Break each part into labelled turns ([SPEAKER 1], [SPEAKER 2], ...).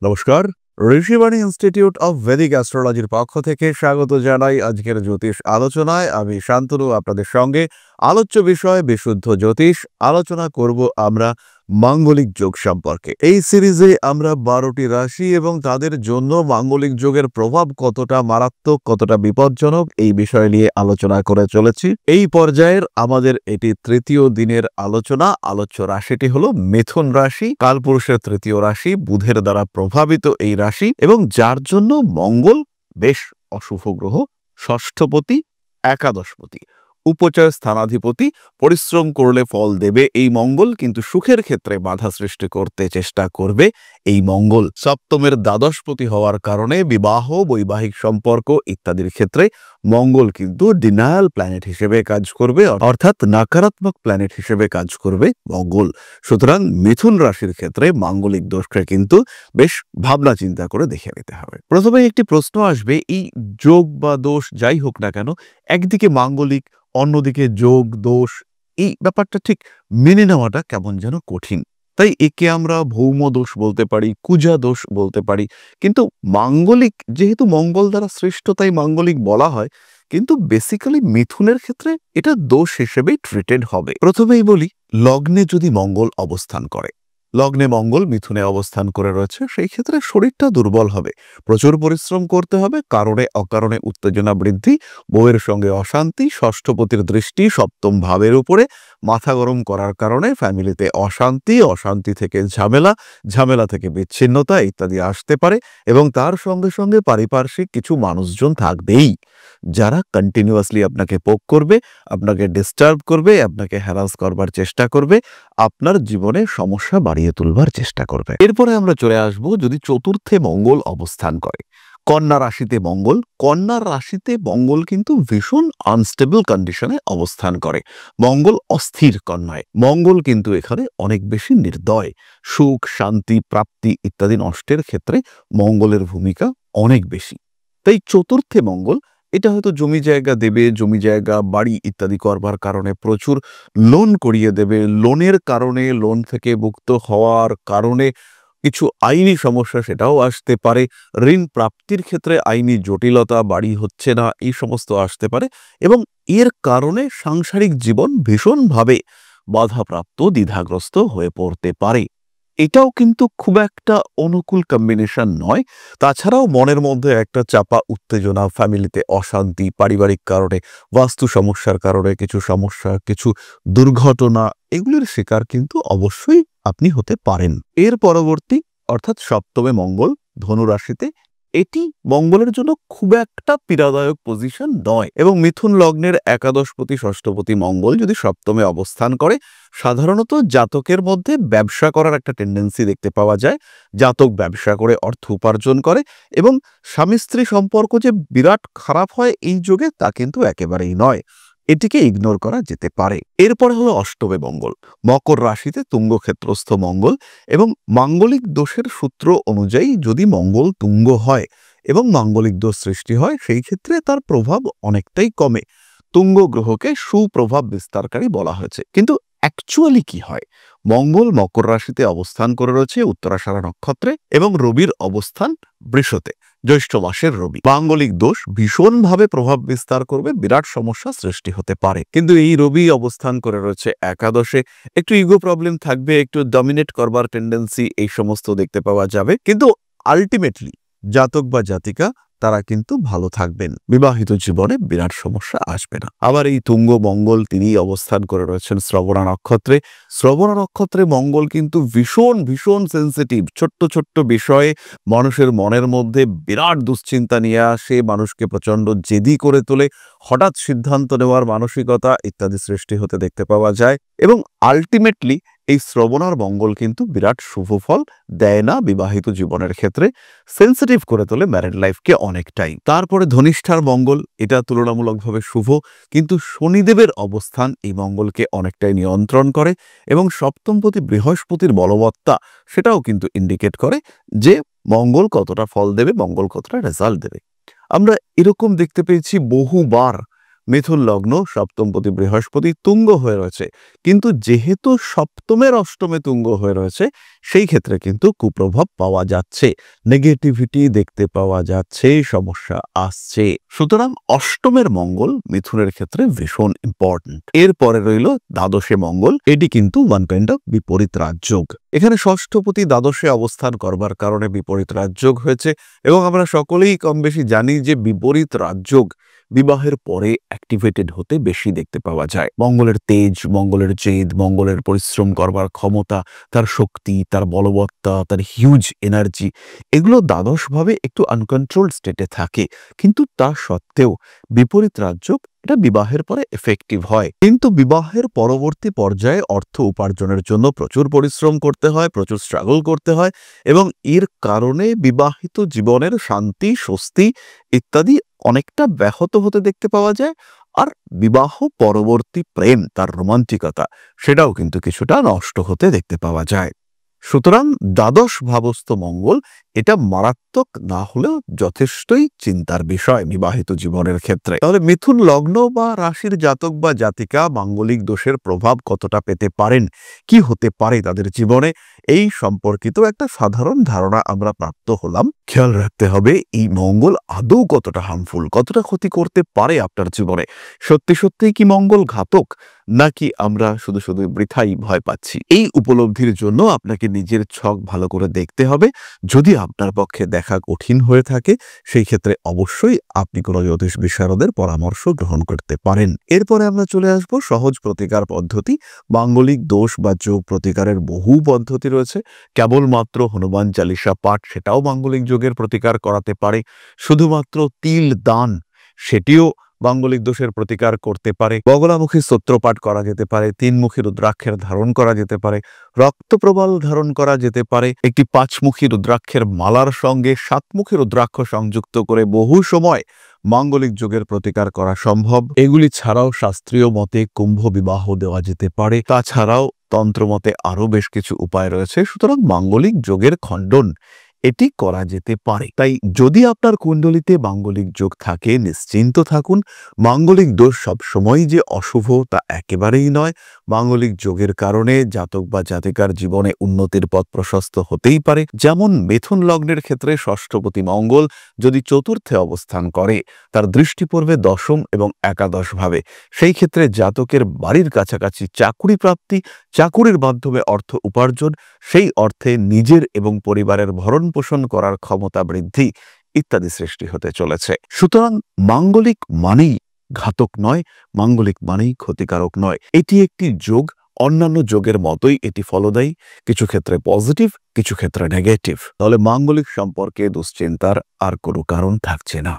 [SPEAKER 1] নমস্কার, Rishibani institute of Vedic অ্যাস্ট্রোলজির পক্ষ থেকে স্বাগত জানাই আজকের জ্যোতিষ আলোচনায়। আমি শান্তনু আপনাদের সঙ্গে। আলোচ্য বিষয় বিশুদ্ধ জ্যোতিষ। আলোচনা করব আমরা মাঙ্গলিক যোগ সম্পর্কে। এই সিরিজে আমরা 12টি রাশি এবং তাদের জন্য মাঙ্গলিক যোগের প্রভাব কতটা মারাত্মক, কতটা বিপজ্জনক এই বিষয় নিয়ে আলোচনা করে চলেছি। এই পর্যায়ের আমাদের এটি তৃতীয় দিনের আলোচনা। আলোচ্য রাশিটি হলো মিথুন রাশি, কালপুরুষের তৃতীয় রাশি, বুধের দ্বারা প্রভাবিত এই রাশি এবং যার জন্য মঙ্গল বেশ অশুভ গ্রহ, ষষ্ঠপতি, একাদশপতি, উপচয় স্থানাধিপতি। পরিশ্রম করলে ফল দেবে এই মঙ্গল, কিন্তু সুখের ক্ষেত্রে বাধা সৃষ্টি করতে চেষ্টা করবে এই মঙ্গল। সপ্তমের দ্বাদশপতি হওয়ার কারণে বিবাহ, বৈবাহিক সম্পর্ক ইত্যাদির ক্ষেত্রে মঙ্গল কিন্তু ডিনায়াল প্ল্যানেট হিসেবে কাজ করবে, অর্থাৎ নকারাত্মক প্ল্যানেট হিসেবে কাজ করবে মঙ্গল। সুতরাং মিথুন রাশির ক্ষেত্রে মাঙ্গলিক দোষকে কিন্তু বেশ ভাবনা চিন্তা করে দেখে নিতে হবে। প্রথমে একটি প্রশ্ন আসবে, এই যোগ বা দোষ যাই হোক না কেন, একদিকে মাঙ্গলিক, অন্যদিকে যোগ দোষ, এই ব্যাপারটা ঠিক মেনে নেওয়াটা কেমন যেন কঠিন। তাই একে আমরা ভৌম দোষ বলতে পারি, কুজা দোষ বলতে পারি। কিন্তু মাঙ্গলিক, যেহেতু মঙ্গল দ্বারা সৃষ্ট তাই মাঙ্গলিক বলা হয়, কিন্তু বেসিক্যালি মিথুনের ক্ষেত্রে এটা দোষ হিসেবেই ট্রিটেড হবে। প্রথমেই বলি, লগ্নে যদি মঙ্গল অবস্থান করে, লগ্নে মঙ্গল মিথুনে অবস্থান করে রয়েছে, সেই ক্ষেত্রে শরীরটা দুর্বল হবে, প্রচুর পরিশ্রম করতে হবে, কারণে অকারণে উত্তেজনা বৃদ্ধি, বউয়ের সঙ্গে অশান্তি, ষষ্ঠপতির দৃষ্টি সপ্তম ভাবের উপরে, মাথা গরম করার কারণে ফ্যামিলিতে অশান্তি, অশান্তি থেকে ঝামেলা, ঝামেলা থেকে বিচ্ছিন্নতা ইত্যাদি আসতে পারে। এবং তার সঙ্গে সঙ্গে পারিপার্শ্বিক কিছু মানুষজন থাকবেই যারা কন্টিনিউয়াসলি আপনাকে পোক করবে, আপনাকে ডিস্টার্ব করবে, আপনাকে হ্যারাস করবার চেষ্টা করবে, আপনার জীবনে সমস্যা বাড়িয়ে তুলবার চেষ্টা করবে। এরপরে আমরা চলে আসব যদি চতুর্থে মঙ্গল অবস্থান করে, কন্যা রাশিতে মঙ্গল। কন্যা রাশিতে মঙ্গল কিন্তু ভীষণ আনস্টেবল কন্ডিশনে অবস্থান করে। মঙ্গল অস্থির কন্যায়, মঙ্গল কিন্তু এখানে অনেক বেশি নির্দয়। সুখ, শান্তি, প্রাপ্তি ইত্যাদি নষ্টের ক্ষেত্রে মঙ্গলের ভূমিকা অনেক বেশি। তাই চতুর্থে মঙ্গল, এটা হয়তো জমি জায়গা দেবে, জমি জায়গা বাড়ি ইত্যাদি করবার কারণে প্রচুর লোন করিয়ে দেবে, লোনের কারণে, লোন থেকে মুক্ত হওয়ার কারণে কিছু আইনি সমস্যা সেটাও আসতে পারে, ঋণ প্রাপ্তির ক্ষেত্রে আইনি জটিলতা, বাড়ি হচ্ছে না, এই সমস্ত আসতে পারে। এবং এর কারণে সাংসারিক জীবন ভীষণভাবে বাধাপ্রাপ্ত, দ্বিধাগ্রস্ত হয়ে পড়তে পারে। এটাও কিন্তু খুব একটা অনুকূল কম্বিনেশন নয়। তাছাড়াও মনের মধ্যে একটা চাপা উত্তেজনা, ফ্যামিলিতে অশান্তি, পারিবারিক কারণে, বাস্তু সমস্যার কারণে কিছু সমস্যা, কিছু দুর্ঘটনা, এগুলির শিকার কিন্তু অবশ্যই আপনি হতে পারেন। এর পরবর্তী অর্থাৎ সপ্তমে মঙ্গল ধনু রাশিতে, এটি মঙ্গলের জন্য খুব একটা পীড়াদায়ক পজিশন নয়। এবং মিথুন লগ্নের একাদশপতি, ষষ্ঠপতি মঙ্গল যদি সপ্তমে অবস্থান করে, সাধারণত জাতকের মধ্যে ব্যবসা করার একটা টেন্ডেন্সি দেখতে পাওয়া যায়। জাতক ব্যবসা করে অর্থ উপার্জন করে এবং স্বামী স্ত্রী সম্পর্ক যে বিরাট খারাপ হয় এই যুগে, তা কিন্তু একেবারেই নয়। এটিকে ইগনোর করা যেতে পারে। এরপরে হলো অষ্টমে মঙ্গল, মকর রাশিতে তুঙ্গক্ষেত্রস্থ মঙ্গল। এবং মাঙ্গলিক দোষের সূত্র অনুযায়ী যদি মঙ্গল তুঙ্গ হয় এবং মাঙ্গলিক দোষ সৃষ্টি হয়, সেই ক্ষেত্রে তার প্রভাব অনেকটাই কমে। তুঙ্গ গ্রহকে সুপ্রভাব বিস্তারকারী বলা হয়েছে। কিন্তু অ্যাকচুয়ালি কি হয়, মঙ্গল মকর রাশিতে অবস্থান করে রয়েছে উত্তরাষাঢ়া নক্ষত্রে এবং রবির অবস্থান বৃষতে, জ্যৈষ্ঠ মাসের রবি। মাঙ্গলিক দোষ ভীষণভাবে প্রভাব বিস্তার করবে, বিরাট সমস্যা সৃষ্টি হতে পারে। কিন্তু এই রবি অবস্থান করে রয়েছে একাদশে, একটু ইগো প্রবলেম থাকবে, একটু ডমিনেট করবার টেন্ডেন্সি, এই সমস্ত দেখতে পাওয়া যাবে। কিন্তু আলটিমেটলি জাতক বা জাতিকা তারা কিন্তু ভালো থাকবেন, বিবাহিত জীবনে বিরাট সমস্যা আসবে না। আবার এই তুঙ্গ মঙ্গল তিনি অবস্থান করে রয়েছেন শ্রবণা নক্ষত্রে। শ্রবণা নক্ষত্রে মঙ্গল কিন্তু ভীষণ ভীষণ সেন্সিটিভ। ছোট্ট ছোট্ট বিষয়ে মানুষের মনের মধ্যে বিরাট দুশ্চিন্তা নিয়ে আসে, মানুষকে প্রচণ্ড জেদি করে তোলে, হঠাৎ সিদ্ধান্ত নেওয়ার মানসিকতা ইত্যাদি সৃষ্টি হতে দেখতে পাওয়া যায়। এবং আলটিমেটলি এই শ্রবণার মঙ্গল কিন্তু বিরাট শুভ ফল দেয় না বিবাহিত জীবনের ক্ষেত্রে, সেন্সিটিভ করে তোলে ম্যারিড লাইফকে অনেকটাই। তারপরে ধনিষ্ঠার মঙ্গল, এটা তুলনামূলকভাবে শুভ, কিন্তু শনিদেবের অবস্থান এই মঙ্গলকে অনেকটাই নিয়ন্ত্রণ করে। এবং সপ্তমপতি বৃহস্পতির বলবত্তা সেটাও কিন্তু ইন্ডিকেট করে যে মঙ্গল কতটা ফল দেবে, মঙ্গল কতটা রেজাল্ট দেবে। আমরা এরকম দেখতে পেয়েছি বহুবার, মিথুন লগ্ন সপ্তমপতি বৃহস্পতি তুঙ্গ হয়ে রয়েছে, কিন্তু যেহেতু সপ্তমের অষ্টমে তুঙ্গ হয়ে রয়েছে, সেই ক্ষেত্রে কিন্তু কুপ্রভাব পাওয়া যাচ্ছে, নেগেটিভিটি দেখতে পাওয়া যাচ্ছে, সমস্যা আসছে। সুতরাং অষ্টমের মঙ্গল মিথুনের ক্ষেত্রে ভীষণ ইম্পর্টেন্ট। এরপরে রইল দ্বাদশে মঙ্গল, এটি কিন্তু ওয়ান কাইন্ড অফ বিপরীত রাজযোগ। এখানে ষষ্ঠপতি দ্বাদশে অবস্থান করবার কারণে বিপরীত রাজযোগ হয়েছে, এবং আমরা সকলেই কম বেশি জানি যে বিপরীত রাজযোগ বিবাহের পরে অ্যাক্টিভেটেড হতে বেশি দেখতে পাওয়া যায়। মঙ্গলের তেজ, মঙ্গলের জেদ, মঙ্গলের পরিশ্রম করবার ক্ষমতা, তার শক্তি, তার বলবত্তা, তার হিউজ এনার্জি, এগুলো দ্বাদশভাবে একটু আনকন্ট্রোলড স্টেটে থাকে। কিন্তু তা সত্ত্বেও বিপরীত রাজযোগ এটা বিবাহের পরে এফেক্টিভ হয়, কিন্তু বিবাহের পরবর্তী পর্যায়ে অর্থ উপার্জনের জন্য প্রচুর পরিশ্রম করতে হয়, প্রচুর স্ট্রাগল করতে হয়, এবং এর কারণে বিবাহিত জীবনের শান্তি, স্বস্তি ইত্যাদি অনেকটা ব্যাহত হতে দেখতে পাওয়া যায়। আর বিবাহ পরবর্তী প্রেম, তার রোমান্টিকতা, সেটাও কিন্তু কিছুটা নষ্ট হতে দেখতে পাওয়া যায়। সুতরাং দ্বাদশ ভাবস্থ মঙ্গল এটা মারাত্মক না হলেও যথেষ্টই চিন্তার বিষয় বিবাহিত জীবনের ক্ষেত্রে। তাহলে মিথুন লগ্ন বা রাশির জাতক বা জাতিকা মাঙ্গলিক দোষের প্রভাব কতটা পেতে পারেন, কি হতে পারে তাদের জীবনে, এই সম্পর্কিত একটা সাধারণ ধারণা আমরা প্রাপ্ত হলাম। খেয়াল রাখতে হবে এই মঙ্গল আদৌ কতটা হার্মফুল, কতটা ক্ষতি করতে পারে আপনার জীবনে। সত্যি সত্যিই কি মঙ্গল ঘাতক, নাকি আমরা শুধু শুধু বৃথাই ভয় পাচ্ছি? এই উপলব্ধির জন্য আপনাকে নিজের ছক ভালো করে দেখতে হবে। যদি আপনার পক্ষে দেখা কঠিন হয়ে থাকে, সেই ক্ষেত্রে অবশ্যই আপনি কোনো জ্যোতিষ বিশারদের পরামর্শ গ্রহণ করতে পারেন। এরপরে আমরা চলে আসব সহজ প্রতিকার পদ্ধতি। মাঙ্গলিক দোষ বা যোগ প্রতিকারের বহু পদ্ধতি রয়েছে। কেবলমাত্র হনুমান চালিসা পাঠ, সেটাও মাঙ্গলিক যোগের প্রতিকার করাতে পারে। শুধুমাত্র তিল দান, সেটিও মাঙ্গলিক দোষের প্রতিকার করতে পারে। বগলামুখী স্তোত্র পাঠ করা যেতে পারে, তিনমুখী রুদ্রাক্ষের ধারণ করা যেতে পারে, রক্তপ্রবাল ধারণ করা যেতে পারে, একটি পাঁচমুখী রুদ্রাক্ষের মালার সঙ্গে সাতমুখী রুদ্রাক্ষ সংযুক্ত করে বহু সময় মাঙ্গলিক যোগের প্রতিকার করা সম্ভব। এগুলি ছাড়াও শাস্ত্রীয় মতে কুম্ভ বিবাহ দেওয়া যেতে পারে। তাছাড়াও তন্ত্রমতে আরও বেশ কিছু উপায় রয়েছে। সুতরাং মাঙ্গলিক যোগের খণ্ডন এটি করা যেতে পারে। তাই যদি আপনার কুণ্ডলিতে মাঙ্গলিক যোগ থাকে, নিশ্চিন্ত থাকুন। মাঙ্গলিক দোষ সবসময় যে অশুভ তা একেবারেই নয়। মাঙ্গলিক যোগের কারণে জাতক বা জাতিকার জীবনে উন্নতির পথ প্রশস্ত হতেই পারে। যেমন মিথুন লগ্নের ক্ষেত্রে ষষ্ঠপতি মঙ্গল যদি চতুর্থে অবস্থান করে, তার দৃষ্টি পড়বে দশম এবং একাদশ ভাবে। সেই ক্ষেত্রে জাতকের বাড়ির কাছাকাছি চাকুরি প্রাপ্তি, চাকুরির মাধ্যমে অর্থ উপার্জন, সেই অর্থে নিজের এবং পরিবারের ভরণ পোষণ করার ক্ষমতা বৃদ্ধি ইত্যাদি সৃষ্টি হতে চলেছে। সুতরাং মাঙ্গলিক মানেই ঘাতক নয়, মাঙ্গলিক মানেই ক্ষতিকারক নয়। এটি একটি যোগ, অন্যান্য যোগের মতোই এটি ফলদায়ী, কিছু ক্ষেত্রে পজিটিভ, কিছু ক্ষেত্রে নেগেটিভ। তাহলে মাঙ্গলিক সম্পর্কে দুশ্চিন্তার আর কোনো কারণ থাকছে না।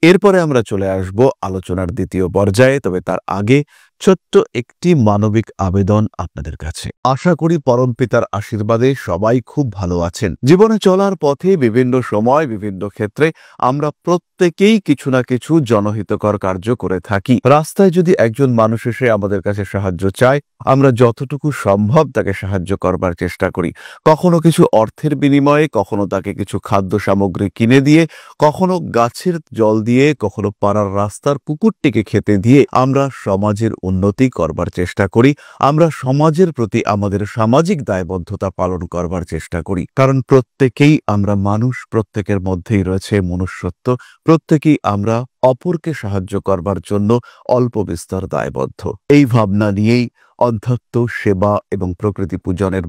[SPEAKER 1] এরপরে আমরা চলে আসব আলোচনার দ্বিতীয় পর্যায়ে। তবে তার আগে ছোট্ট একটি মানবিক আবেদন আপনাদের কাছে। আশা করি পরম পিতার আশীর্বাদে সবাই খুব ভালো আছেন। জীবনে চলার পথে বিভিন্ন সময় বিভিন্ন ক্ষেত্রে আমরা প্রত্যেকেই কিছু না কিছু জনহিতকর কার্য করে থাকি। রাস্তায় যদি একজন মানুষ এসে আমাদের কাছে সাহায্য চায়, আমরা যতটুকু সম্ভব তাকে সাহায্য করবার চেষ্টা করি। কখনো কিছু অর্থের বিনিময়ে, কখনো তাকে কিছু খাদ্য সামগ্রী কিনে দিয়ে, কখনো গাছের জল দিয়ে, কখনো পাড়ার রাস্তার কুকুরটিকে খেতে দিয়ে আমরা সমাজের উন্নতি করবার চেষ্টা করি। আমরা সমাজের প্রতি আমাদের সামাজিক দায়বদ্ধতা পালন করবার চেষ্টা করি। কারণ প্রত্যেকেই আমরা মানুষ, প্রত্যেকের মধ্যেই রয়েছে মনুষ্যত্ব, প্রত্যেকেই আমরা অপরকে সাহায্য করবার জন্য অল্প বিস্তর দায়বদ্ধ। এই ভাবনা নিয়েই অধ্যাত্ম, সেবা এবং প্রকৃতি পূজনের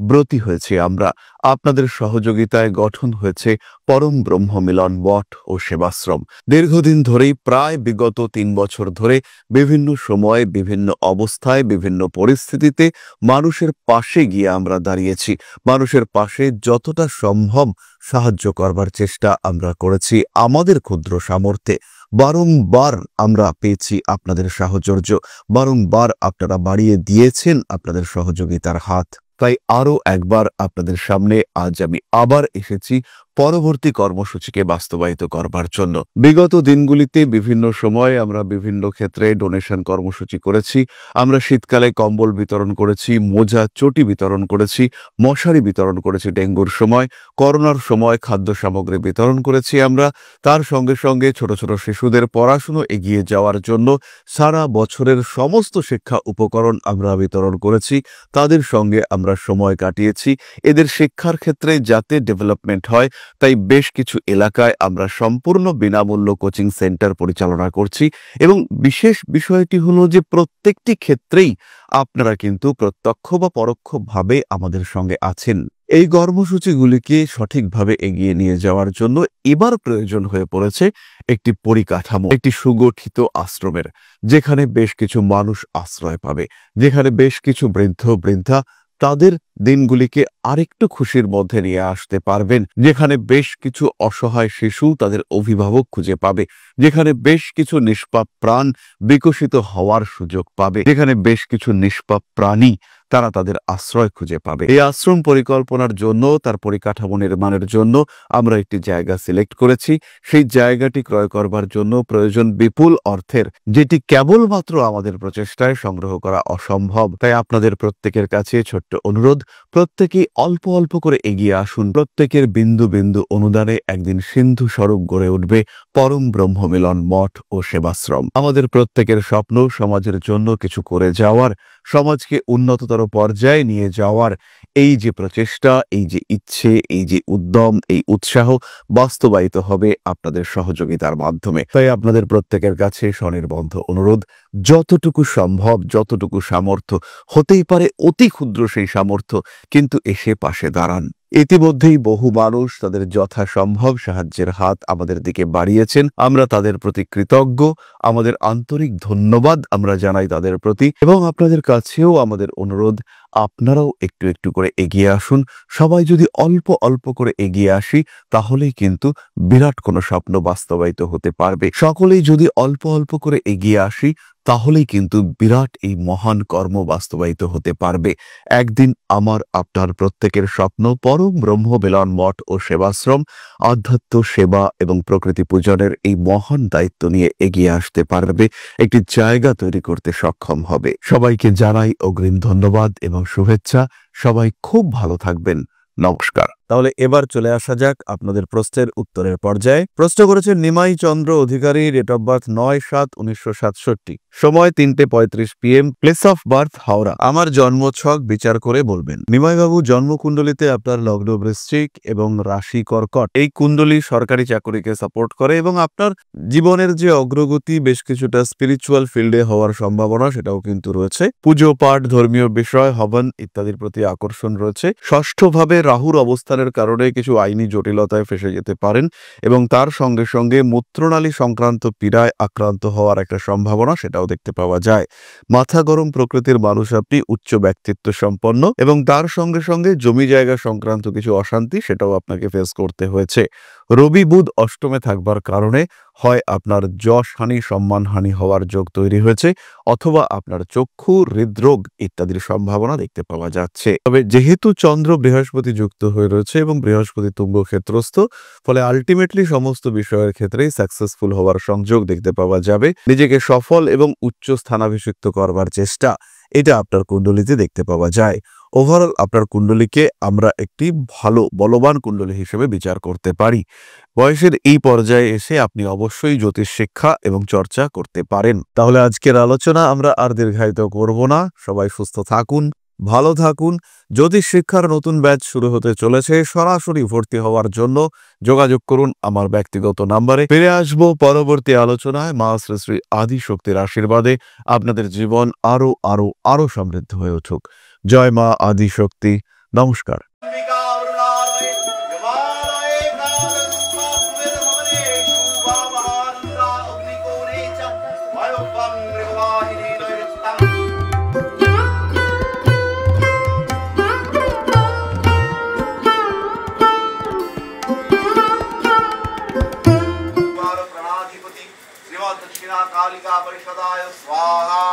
[SPEAKER 1] ব্রতী হয়েছে আমরা। আপনাদের সহযোগিতায় গঠন হয়েছে পরম ব্রহ্ম মিলন মঠ ও সেবাশ্রম। দীর্ঘদিন ধরেই, প্রায় বিগত 3 বছর ধরে বিভিন্ন সময়ে, বিভিন্ন অবস্থায়, বিভিন্ন পরিস্থিতিতে মানুষের পাশে গিয়ে আমরা দাঁড়িয়েছি। মানুষের পাশে যতটা সম্ভব সাহায্য করবার চেষ্টা আমরা করেছি আমাদের ক্ষুদ্র সামর্থ্যে। বারংবার আমরা পেয়েছি আপনাদের সাহচর্য, বারংবার আপনারা বাড়িয়ে দিয়েছেন আপনাদের সহযোগিতার হাত। তাই আরও একবার আপনাদের সামনে আজ আমি আবার এসেছি পরবর্তী কর্মসূচিকে বাস্তবায়িত করবার জন্য। বিগত দিনগুলিতে বিভিন্ন সময় আমরা বিভিন্ন ক্ষেত্রে ডোনেশন কর্মসূচি করেছি। আমরা শীতকালে কম্বল বিতরণ করেছি, মোজা চটি বিতরণ করেছি, মশারি বিতরণ করেছি ডেঙ্গুর সময়, করোনার সময় খাদ্য সামগ্রী বিতরণ করেছি আমরা। তার সঙ্গে সঙ্গে ছোট ছোট শিশুদের পড়াশুনো এগিয়ে যাওয়ার জন্য সারা বছরের সমস্ত শিক্ষা উপকরণ আমরা বিতরণ করেছি। তাদের সঙ্গে আমরা সময় কাটিয়েছি। এদের শিক্ষার ক্ষেত্রে যাতে ডেভেলপমেন্ট হয় তাই বেশ কিছু এলাকায় আমরা সম্পূর্ণ বিনামূল্য কোচিং সেন্টার পরিচালনা করছি এবং বিশেষ বিষয়টি হলো যে প্রত্যেকটি ক্ষেত্রেই আপনারা কিন্তু প্রত্যক্ষ বা পরোক্ষভাবে আমাদের সঙ্গে আছেন। এই কর্মসূচিগুলিকে সঠিকভাবে এগিয়ে নিয়ে যাওয়ার জন্য এবার প্রয়োজন হয়ে পড়েছে একটি পরিকাঠামো, একটি সুগঠিত আশ্রমের, যেখানে বেশ কিছু মানুষ আশ্রয় পাবে, যেখানে বেশ কিছু বৃদ্ধ বৃদ্ধা তাদের দিনগুলিকে আরেকটু খুশির মধ্যে নিয়ে আসতে পারবেন, যেখানে বেশ কিছু অসহায় শিশু তাদের অভিভাবক খুঁজে পাবে, যেখানে বেশ কিছু নিষ্পাপ প্রাণ বিকশিত হওয়ার সুযোগ পাবে, যেখানে বেশ কিছু নিষ্পাপ প্রাণী তারা তাদের আশ্রয় খুঁজে পাবে। এই আশ্রম পরিকল্পনার জন্য, তার পরিকাঠামো নির্মাণের জন্য আমরা একটি জায়গা সিলেক্ট করেছি। সেই জায়গাটি ক্রয় করবার জন্য প্রয়োজন বিপুল অর্থের, যেটি কেবলমাত্র আমাদের প্রচেষ্টায় সংগ্রহ করা অসম্ভব। তাই আপনাদের প্রত্যেকের কাছে ছোট্ট অনুরোধ, প্রত্যেকেই অল্প অল্প করে এগিয়ে আসুন। প্রত্যেকের বিন্দু বিন্দু অনুদানে একদিন সিন্ধু স্বরূপ গড়ে উঠবে পরম ব্রহ্মমিলন মঠ ও সেবাশ্রম। আমাদের প্রত্যেকের স্বপ্ন সমাজের জন্য কিছু করে যাওয়ার, সমাজকে উন্নততর পর্যায়ে নিয়ে যাওয়ার এই যে প্রচেষ্টা, এই যে ইচ্ছে, এই যে উদ্যম, এই উৎসাহ বাস্তবায়িত হবে আপনাদের সহযোগিতার মাধ্যমে। তাই আপনাদের প্রত্যেকের কাছে স্বনির্বন্ধ অনুরোধ, যতটুকু সম্ভব, যতটুকু সামর্থ্য, হতেই পারে অতি ক্ষুদ্র সেই সামর্থ্য, কিন্তু এসে পাশে দাঁড়ান। ইতিমধ্যেই বহু মানুষ তাদের যথাসম্ভব সাহায্যের হাত আমাদের দিকে বাড়িয়েছেন। আমরা তাদের প্রতি কৃতজ্ঞ। আমাদের আন্তরিক ধন্যবাদ আমরা জানাই তাদের প্রতি, এবং আপনাদের কাছেও আমাদের অনুরোধ, আপনারাও একটু একটু করে এগিয়ে আসুন। সবাই যদি অল্প অল্প করে এগিয়ে আসি তাহলেই কিন্তু বিরাট কোনো স্বপ্ন বাস্তবায়িত হতে পারবে। সকলেই যদি অল্প অল্প করে এগিয়ে আসি তাহলেই কিন্তু বিরাট এই মহান কর্ম বাস্তবায়িত হতে পারবে। একদিন আমার আপনার প্রত্যেকের স্বপ্ন পরম ব্রহ্মমিলন মঠ ও সেবাশ্রম আধ্যাত্ম সেবা এবং প্রকৃতি পূজনের এই মহান দায়িত্ব নিয়ে এগিয়ে আসতে পারবে, একটি জায়গা তৈরি করতে সক্ষম হবে। সবাইকে জানাই অগ্রিম ধন্যবাদ এবং শুভেচ্ছা। সবাই খুব ভালো থাকবেন। নমস্কার। তাহলে এবার চলে আসা যাক আপনাদের প্রশ্নের উত্তরের পর্যায়ে। প্রশ্ন করেছেন নিমাই চন্দ্র অধিকারী, ডেট অফ বার্থ ৯/৭/১৯৬৭, সময় ৩:৩৫ PM, place of birth Howrah. আমার জন্মছক বিচার করে বলবেন। নিমাইবাবু, জন্মকুণ্ডলিতে আপনার লগ্ন বৃশ্চিক এবং রাশি কর্কট। এই কুণ্ডলী সরকারি চাকরিকে সাপোর্ট করে এবং আপনার জীবনের যে অগ্রগতি বেশ কিছুটা স্পিরিচুয়াল ফিল্ডে হওয়ার সম্ভাবনা সেটাও কিন্তু রয়েছে। পুজো পাঠ, ধর্মীয় বিষয়, হবন ইত্যাদির প্রতি আকর্ষণ রয়েছে। ষষ্ঠভাবে রাহুর অবস্থানের কারণে কিছু আইনি জটিলতায় ফেসে যেতে পারেন এবং তার সঙ্গে সঙ্গে মূত্রনালী সংক্রান্ত পীড়ায় আক্রান্ত হওয়ার একটা সম্ভাবনা সেটাও দেখতে পাওয়া যায়। মাথা গরম প্রকৃতির মানুষ আপনি, উচ্চ ব্যক্তিত্ব সম্পন্ন, এবং তার সঙ্গে সঙ্গে জমি জায়গা সংক্রান্ত কিছু অশান্তি সেটাও আপনাকে ফেস করতে হয়েছে। রবি বুধ অষ্টমে থাকবার কারণে হয় আপনার যশহানি, সম্মানহানি হওয়ার যোগ তৈরি হয়েছে, অথবা আপনার চক্ষু, হৃদরোগ ইত্যাদির সম্ভাবনা দেখতে পাওয়া যাচ্ছে। তবে যেহেতু চন্দ্র বৃহস্পতি যুক্ত হয়ে রয়েছে এবং বৃহস্পতি তুঙ্গ ক্ষেত্রস্থ, ফলে আলটিমেটলি সমস্ত বিষয়ের ক্ষেত্রেই সাকসেসফুল হওয়ার সংযোগ দেখতে পাওয়া যাবে। নিজেকে সফল এবং উচ্চ স্থানাভিষিক্ত করবার চেষ্টা এটা আপনার কুণ্ডলিতে দেখতে পাওয়া যায়। ওভারঅল আপনার কুণ্ডলীকে আমরা একটি ভালো বলবান কুণ্ডলী হিসেবে বিচার করতে পারি। বয়সের এই পর্যায়ে এসে আপনি অবশ্যই জ্যোতিষ শিক্ষা এবং চর্চা করতে পারেন। তাহলে আজকের আলোচনা আমরা আর দীর্ঘায়িত করব না। সবাই সুস্থ থাকুন, ভালো থাকুন। জ্যোতিষ শিক্ষার নতুন ব্যাচ শুরু হতে চলেছে। সরাসরি ভর্তি হওয়ার জন্য যোগাযোগ করুন আমার ব্যক্তিগত নাম্বারে। ফিরে আসবো পরবর্তী আলোচনায়। মা শ্রী শ্রী আদি শক্তির আশীর্বাদে আপনাদের জীবন আরো আরো আরো সমৃদ্ধ হয়ে উঠুক। জয় মা আদি শক্তি। নমস্কার।
[SPEAKER 2] दक्षिणा कालिका परिषदाय स्वाहा।